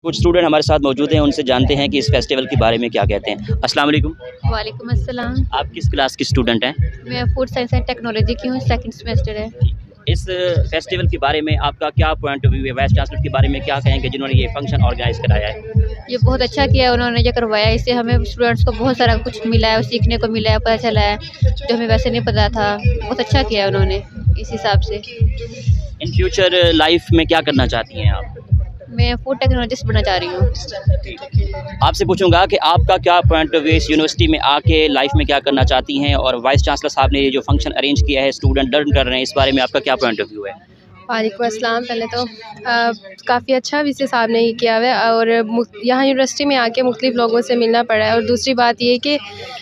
कुछ स्टूडेंट हमारे साथ मौजूद हैं, उनसे जानते हैं कि इस फेस्टिवल के बारे में क्या कहते हैं। अस्सलाम वालेकुम। वालेकुम अस्सलाम। आप किस क्लास की स्टूडेंट हैं? मैं फूड साइंस एंड टेक्नोलॉजी की हूँ, सेकंड सेमेस्टर है। इस फेस्टिवल के बारे में आपका क्या पॉइंट ऑफ व्यू है? वाइस चांसलर के बारे में क्या कहेंगे जिन्होंने ये फंक्शन ऑर्गेनाइज कराया है? ये बहुत अच्छा किया है उन्होंने जो करवाया, इससे हमें स्टूडेंट्स को बहुत सारा कुछ मिला है और सीखने को मिला है, पता चला है जो हमें वैसे नहीं पता था। बहुत अच्छा किया है उन्होंने इस हिसाब से। इन फ्यूचर लाइफ में क्या करना चाहती हैं आप? मैं फूड टेक्नोलॉजिस्ट बनना चाह रही हूँ। आपसे पूछूंगा कि आपका क्या पॉइंट ऑफ व्यू इस यूनिवर्सिटी में आके लाइफ में क्या करना चाहती हैं, और वाइस चांसलर साहब ने ये जो फंक्शन अरेंज किया है, स्टूडेंट लर्न कर रहे हैं, इस बारे में आपका क्या पॉइंट ऑफ व्यू है? वालेकुम अस्सलाम। पहले तो काफ़ी अच्छा वीसी साहब ने ये किया हुआ है और यहाँ यूनिवर्सिटी में आके मुख्तलिफ लोगों से मिलना पड़ा है। और दूसरी बात ये कि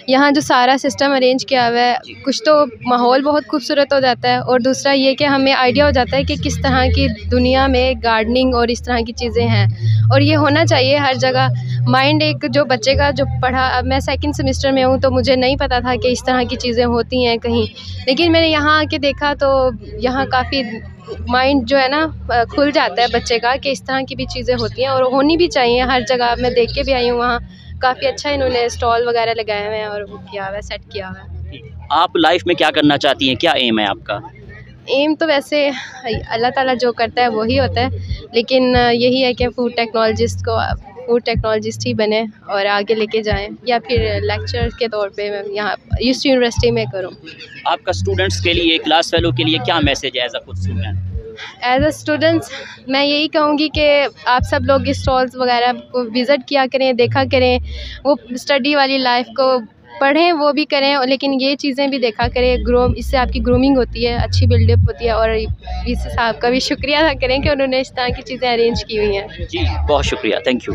यहाँ जो सारा सिस्टम अरेंज किया हुआ है, कुछ तो माहौल बहुत खूबसूरत हो जाता है और दूसरा ये कि हमें आइडिया हो जाता है कि किस तरह की दुनिया में गार्डनिंग और इस तरह की चीज़ें हैं और ये होना चाहिए हर जगह। माइंड एक जो बच्चे का जो पढ़ा, अब मैं सेकंड सेमेस्टर में हूँ तो मुझे नहीं पता था कि इस तरह की चीज़ें होती हैं कहीं, लेकिन मैंने यहाँ आके देखा तो यहाँ काफ़ी माइंड जो है ना खुल जाता है बच्चे का कि इस तरह की भी चीज़ें होती हैं और होनी भी चाहिए हर जगह। मैं देख के भी आई हूँ, वहाँ काफ़ी अच्छा इन्होंने स्टॉल वगैरह लगाए हुए हैं और वो किया हुआ है, सेट किया हुआ है। आप लाइफ में क्या करना चाहती हैं? क्या एम है आपका? एम तो वैसे अल्लाह ताला जो करता है वही होता है, लेकिन यही है कि फूड टेक्नोलॉजिस्ट ही बने और आगे लेके जाएं या फिर लेक्चर के तौर पे मैं यहाँ इस यूनिवर्सिटी में करूँ। आपका स्टूडेंट्स के लिए, क्लास फेलो के लिए क्या मैसेज है एज अ खुद स्टूडेंट? एज अ स्टूडेंट्स मैं यही कहूँगी कि आप सब लोग स्टॉल्स वगैरह को विज़िट किया करें, देखा करें, वो स्टडी वाली लाइफ को पढ़ें, वो भी करें, लेकिन ये चीज़ें भी देखा करें। इससे आपकी ग्रूमिंग होती है, अच्छी बिल्डअप होती है। और इस साहब का भी शुक्रिया अदा करें कि उन्होंने इस तरह की चीज़ें अरेंज की हुई हैं। जी बहुत शुक्रिया, थैंक यू।